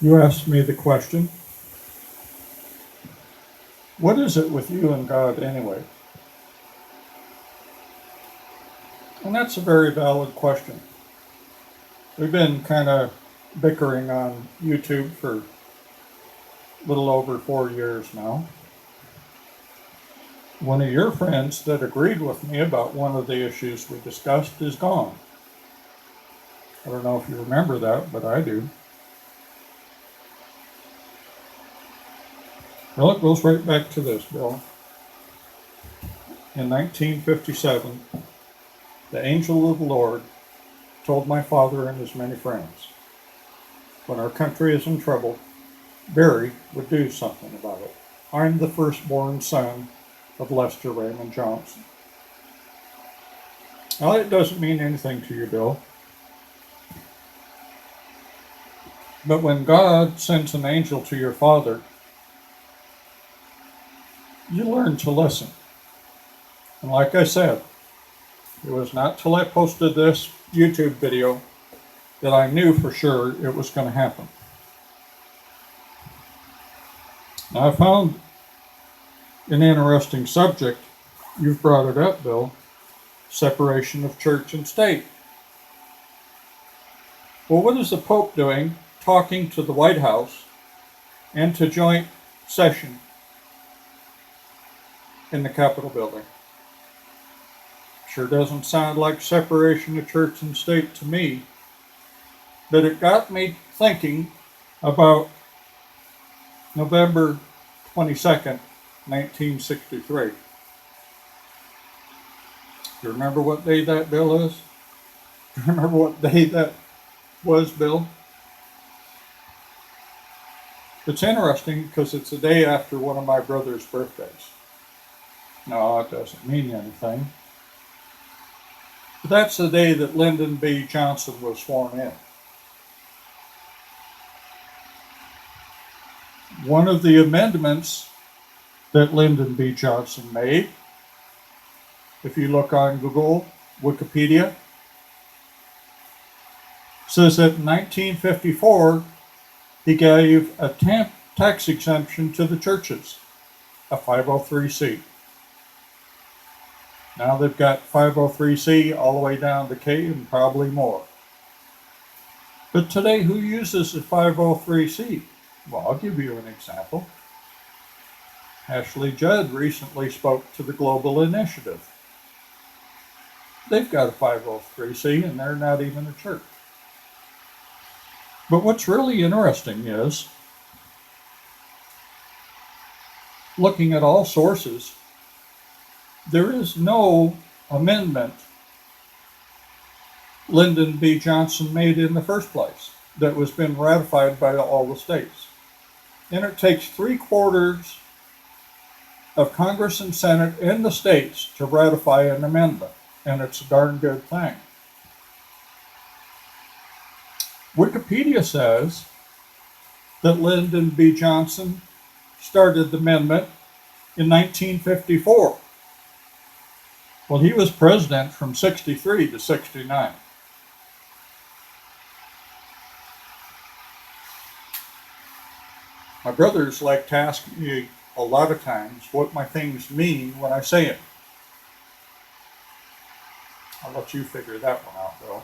You asked me the question, what is it with you and God anyway? And that's a very valid question. We've been kind of bickering on YouTube for a little over 4 years now. One of your friends that agreed with me about one of the issues we discussed is gone. I don't know if you remember that, but I do. Well, it goes right back to this, Bill. In 1957, the angel of the Lord told my father and his many friends, when our country is in trouble, Barry would do something about it. I'm the firstborn son of Lester Raymond Johnson. Now, it doesn't mean anything to you, Bill, but when God sends an angel to your father, you learn to listen. And like I said, it was not till I posted this YouTube video that I knew for sure it was going to happen. Now, I found an interesting subject. You've brought it up, Bill. Separation of church and state. Well, what is the Pope doing talking to the White House and to joint session in the Capitol building? Sure doesn't sound like separation of church and state to me, but it got me thinking about November 22nd, 1963. Do you remember what day that, Bill, is? Do you remember what day that was, Bill? It's interesting because it's the day after one of my brother's birthdays. No, it doesn't mean anything. But that's the day that Lyndon B. Johnson was sworn in. One of the amendments that Lyndon B. Johnson made, if you look on Google, Wikipedia, says that in 1954, he gave a tax exemption to the churches, a 503c. Now they've got 503c all the way down to K and probably more. But today, who uses a 503c? Well, I'll give you an example. Ashley Judd recently spoke to the Global Initiative. They've got a 503c and they're not even a church. But what's really interesting is, looking at all sources, there is no amendment Lyndon B. Johnson made in the first place that was been ratified by all the states. And it takes 3/4 of Congress and Senate in the states to ratify an amendment, and it's a darn good thing. Wikipedia says that Lyndon B. Johnson started the amendment in 1954. Well, he was president from 63 to 69. My brothers like to ask me a lot of times what my things mean when I say it. I'll let you figure that one out, Bill.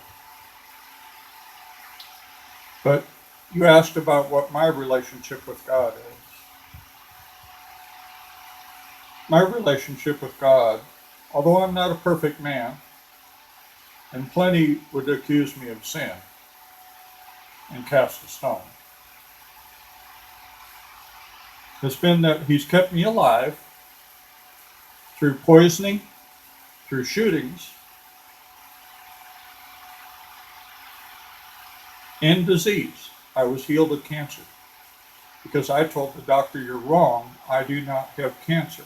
But you asked about what my relationship with God is. My relationship with God, although I'm not a perfect man, and plenty would accuse me of sin and cast a stone, has been that he's kept me alive through poisoning, through shootings, and disease. I was healed of cancer because I told the doctor, "You're wrong, I do not have cancer."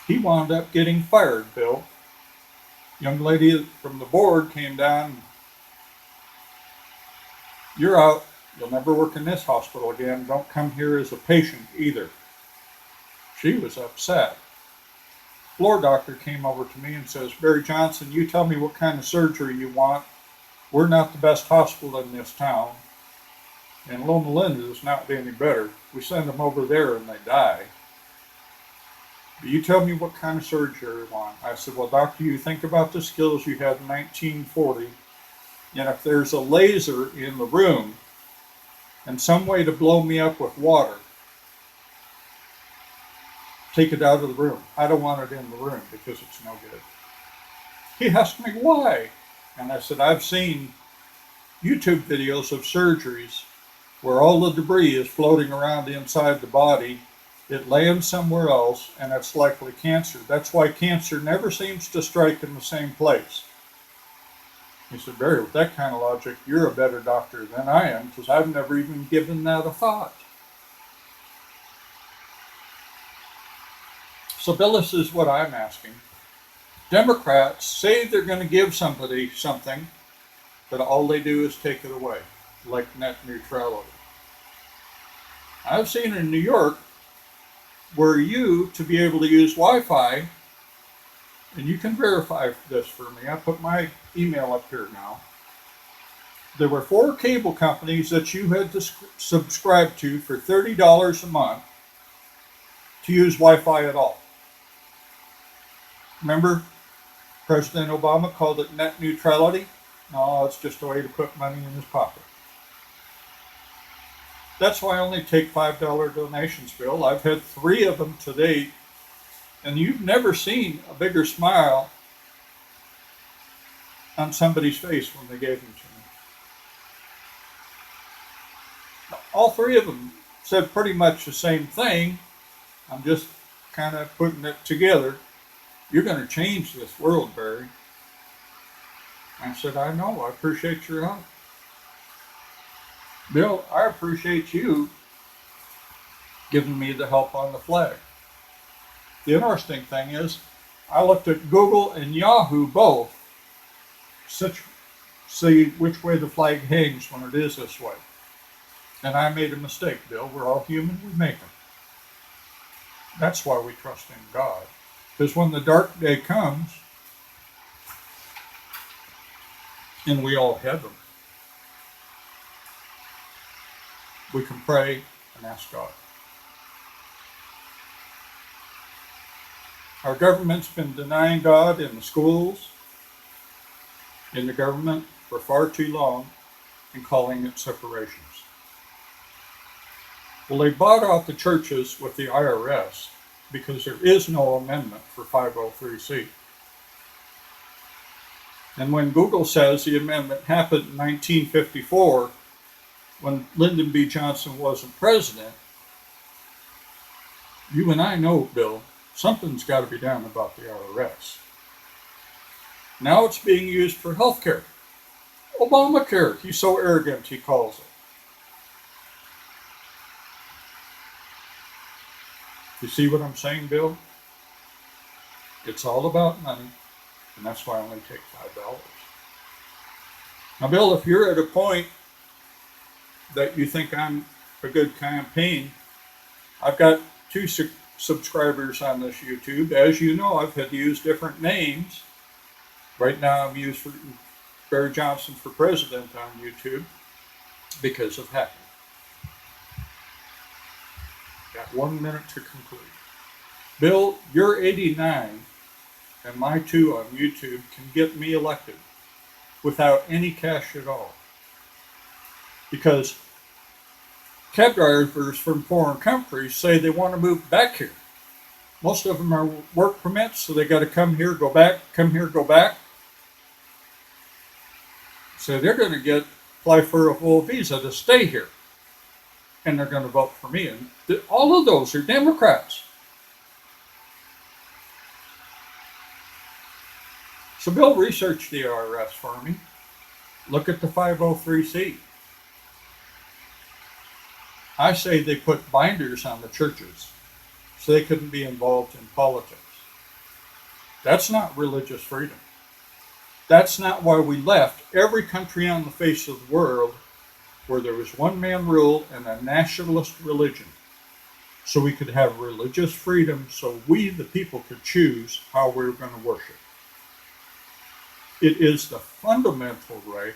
He wound up getting fired, Bill. Young lady from the board came down. "You're out. You'll never work in this hospital again. Don't come here as a patient either." She was upset. floor doctor came over to me and says, Barry Johnson, you tell me what kind of surgery you want. We're not the best hospital in this town. And Loma Linda is not any better. We send them over there and they die. But you tell me what kind of surgery you want. I said, well, doctor, you think about the skills you had in 1940. And if there's a laser in the room and some way to blow me up with water, take it out of the room. I don't want it in the room because it's no good. He asked me why. And I said, I've seen YouTube videos of surgeries where all the debris is floating around inside the body. It lands somewhere else, and it's likely cancer. That's why cancer never seems to strike in the same place. He said, Barry, with that kind of logic, you're a better doctor than I am, because I've never even given that a thought. So, Bill, this is what I'm asking. Democrats say they're going to give somebody something, but all they do is take it away, like net neutrality. I've seen in New York where you, to be able to use Wi-Fi, and you can verify this for me, I put my email up here now. There were 4 cable companies that you had to subscribe to for $30 a month to use Wi-Fi at all. Remember, President Obama called it net neutrality? No, it's just a way to put money in his pocket. That's why I only take $5 donations, Bill. I've had 3 of them to date, and you've never seen a bigger smile on somebody's face when they gave them to me. All 3 of them said pretty much the same thing. I'm just kind of putting it together. You're going to change this world, Barry. I said, I know. I appreciate your help. Bill, I appreciate you giving me the help on the flag. The interesting thing is, I looked at Google and Yahoo both, see which way the flag hangs when it is this way. And I made a mistake, Bill. We're all human. We make them. That's why we trust in God. Because when the dark day comes, and we all have them, we can pray and ask God. Our government's been denying God in the schools, in the government for far too long, and calling it separations. Well, they bought out the churches with the IRS because there is no amendment for 503C. And when Google says the amendment happened in 1954, when Lyndon B. Johnson wasn't president, you and I know, Bill, something's got to be done about the IRS. Now it's being used for health care. Obamacare, he's so arrogant he calls it. You see what I'm saying, Bill? It's all about money, and that's why I only take $5. Now, Bill, if you're at a point that you think I'm a good campaign, I've got 2 subscribers on this YouTube. As you know, I've had to use different names. Right now I'm used for Barry Johnson for President on YouTube because of hacking. Got 1 minute to conclude. Bill, your 89 and my 2 on YouTube can get me elected without any cash at all. Because cab drivers from foreign countries say they want to move back here. Most of them are work permits, so they got to come here, go back, come here, go back. So they're going to apply for a full visa to stay here. And they're going to vote for me. And all of those are Democrats. So Bill, research the IRS for me. Look at the 503C. I say they put binders on the churches so they couldn't be involved in politics. That's not religious freedom. That's not why we left every country on the face of the world where there was one man rule and a nationalist religion. so we could have religious freedom, so we, the people, could choose how we were going to worship. It is the fundamental right